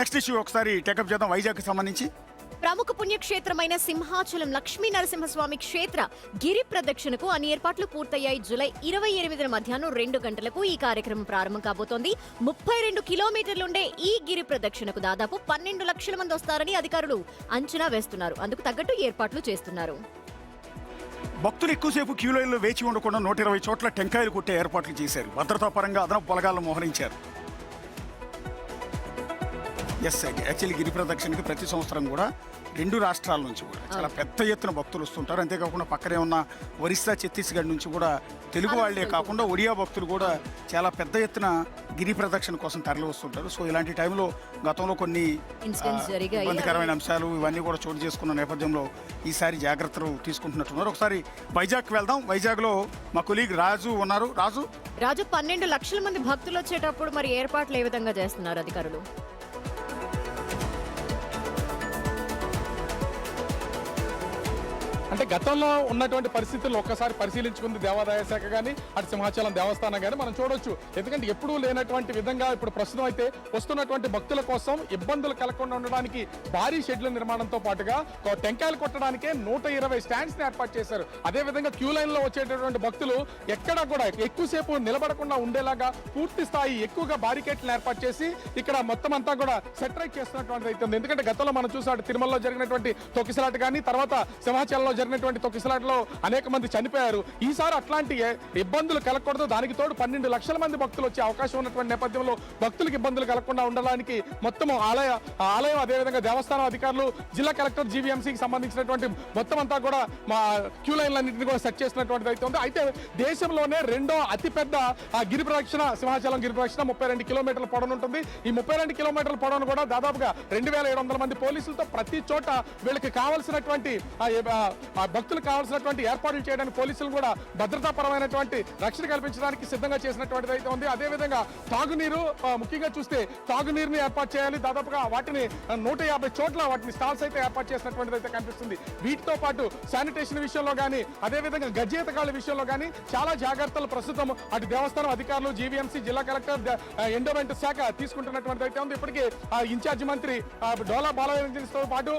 Next issue ఒకసారి take up చేద్దాం. వైజాగ్కి సంబంధించి ప్రముఖ పుణ్యక్షేత్రమైన సింహాచలం లక్ష్మీ నరసింహస్వామి క్షేత్ర గిరి ప్రదక్షిణకు అన్ని ఏర్పాట్లు పూర్తయ్యాయి. జూలై 28న మధ్యాహ్నం 2 గంటలకు ఈ కార్యక్రమం ప్రారంభం కాబోతోంది. 32 కిలోమీటర్లుండే ఈ గిరి ప్రదక్షిణకు దాదాపు 12 లక్షల మంది వస్తారని అధికారులు అంచనా వేస్తున్నారు. అందుకు తగ్గట్టు ఏర్పాట్లు చేస్తున్నారు. భక్తులు ఎక్కువసేపు క్యూ లైన్లో వేచి ఉండకుండా 120 చోట్ల టెంకాయలు కొట్టే ఏర్పాట్లు చేశారు. భద్రతా పరంగా అదనపు బలగాలను మోహరించారు. యాక్చువల్లీ గిరి ప్రదక్షిణకి ప్రతి సంవత్సరం కూడా 2 రాష్ట్రాల నుంచి కూడా చాలా పెద్ద ఎత్తున భక్తులు వస్తుంటారు. అంతేకాకుండా పక్కనే ఉన్న ఒరిస్సా, ఛత్తీస్గఢ్ నుంచి కూడా తెలుగు వాళ్లే కాకుండా ఒడియా భక్తులు కూడా చాలా పెద్ద ఎత్తున గిరి ప్రదక్షిణ కోసం తరలి వస్తుంటారు. సో ఇలాంటి టైంలో గతంలో కొన్ని ఇబ్బందికరమైన అంశాలు ఇవన్నీ కూడా చోటు చేసుకున్న నేపథ్యంలో ఈసారి జాగ్రత్తలు తీసుకుంటున్నట్టున్నారు. ఒకసారి వైజాగ్కి వెళ్దాం. వైజాగ్లో మా కొలీగ్ రాజు ఉన్నారు. రాజు 12 లక్షల మంది భక్తులు వచ్చేటప్పుడు మరి ఏర్పాట్లు ఏ విధంగా చేస్తున్నారు అధికారులు? అంటే గతంలో ఉన్నటువంటి పరిస్థితుల్లో ఒక్కసారి పరిశీలించుకుంది దేవాదాయ శాఖ కానీ అటు సింహాచలం దేవస్థానం కానీ మనం చూడొచ్చు. ఎందుకంటే ఎప్పుడూ లేనటువంటి విధంగా ఇప్పుడు ప్రస్తుతం అయితే వస్తున్నటువంటి భక్తుల కోసం ఇబ్బందులు కలగకుండా ఉండడానికి భారీ షెడ్ల నిర్మాణంతో పాటుగా టెంకాయలు కొట్టడానికే 120 స్టాండ్స్ ని ఏర్పాటు చేశారు. అదేవిధంగా క్యూ లైన్ లో వచ్చేటటువంటి భక్తులు ఎక్కడా కూడా ఎక్కువసేపు నిలబడకుండా ఉండేలాగా పూర్తి స్థాయి ఎక్కువగా బారికేట్లను ఏర్పాటు చేసి ఇక్కడ మొత్తం అంతా కూడా సెటరైట్ చేస్తున్నటువంటి అయితే ఉంది. ఎందుకంటే గతంలో మనం చూసాడు తిరుమలలో జరిగినటువంటి తొక్కిసలాట కానీ తర్వాత సింహాచలంలో జరిగినటువంటి తొక్కిసలాటలో అనేక మంది చనిపోయారు. ఈసారి అట్లాంటి ఇబ్బందులు కలగకూడదు. దానికి తోడు 12 లక్షల మంది భక్తులు వచ్చే అవకాశం ఉన్నటువంటి నేపథ్యంలో భక్తులకు ఇబ్బందులు కలగకుండా ఉండడానికి మొత్తం ఆలయం అదేవిధంగా దేవస్థానం అధికారులు, జిల్లా కలెక్టర్, జీవీఎంసీకి సంబంధించినటువంటి మొత్తం అంతా కూడా మా క్యూ లైన్లన్నింటినీ కూడా సెట్ చేసినటువంటిది అయితే ఉంది. అయితే దేశంలోనే రెండో అతిపెద్ద గిరి ప్రదక్షిణ సింహాచలం గిరి ప్రదక్షిణ 32 కిలోమీటర్ల పొడవు ఉంటుంది. ఈ 32 కిలోమీటర్ల పొడవును కూడా దాదాపుగా 2700 మంది పోలీసులతో ప్రతి చోట వీళ్ళకి కావాల్సినటువంటి భక్తులకు కావాల్సినటువంటి ఏర్పాట్లు చేయడానికి పోలీసులు కూడా భద్రతాపరమైనటువంటి రక్షణ కల్పించడానికి సిద్ధంగా చేసినటువంటిది అయితే ఉంది. అదేవిధంగా తాగునీరు ముఖ్యంగా చూస్తే తాగునీరుని ఏర్పాటు చేయాలి. దాదాపుగా వాటిని 150 చోట్ల వాటిని స్టాల్స్ అయితే ఏర్పాటు చేసినటువంటిది అయితే కనిపిస్తుంది. వీటితో పాటు శానిటేషన్ విషయంలో కానీ అదేవిధంగా గజేతగాళ్ల విషయంలో కానీ చాలా జాగ్రత్తలు ప్రస్తుతం అటు దేవస్థానం అధికారులు, జీవీఎంసీ, జిల్లా కలెక్టర్, ఎండోమెంట్ శాఖ తీసుకుంటున్నటువంటిది అయితే ఉంది. ఇప్పటికే ఇన్ఛార్జి మంత్రి డోలా బాలతో పాటు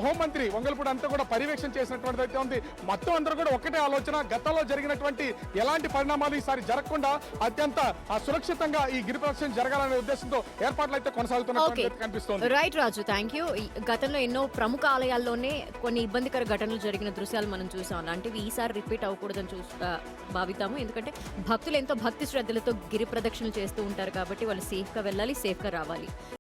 హోంమంత్రి వంగల్పూడి అంతా కూడా పర్యవేక్షణ చేసినటువంటి అయితే ఉంది. మొత్తం అందరూ కూడా ఒకటే ఆలోచన, గతంలో జరిగినటువంటి ఎలాంటి పరిణామాలు ఈసారి జరగకుండా అత్యంత సురక్షితంగా ఈ గిరి ప్రదక్షిణ జరగాలనే ఉద్దేశంతో ఏర్పాట్లు అయితే కొనసాగుతున్నట్టు కనిపిస్తుంది. Right Raju, thank you. గతంలో ఎన్నో ప్రముఖ ఆలయాల్లోనే కొన్ని ఇబ్బందికర ఘటనలు జరిగిన దృశ్యాలు మనం చూసాం. అలాంటివి ఈసారి రిపీట్ అవ్వకూడదని భావితాము. ఎందుకంటే భక్తులు ఎంతో భక్తి శ్రద్ధలతో గిరి ప్రదక్షిణలు చేస్తూ ఉంటారు కాబట్టి వాళ్ళు సేఫ్ గా వెళ్ళాలి, సేఫ్ గా రావాలి.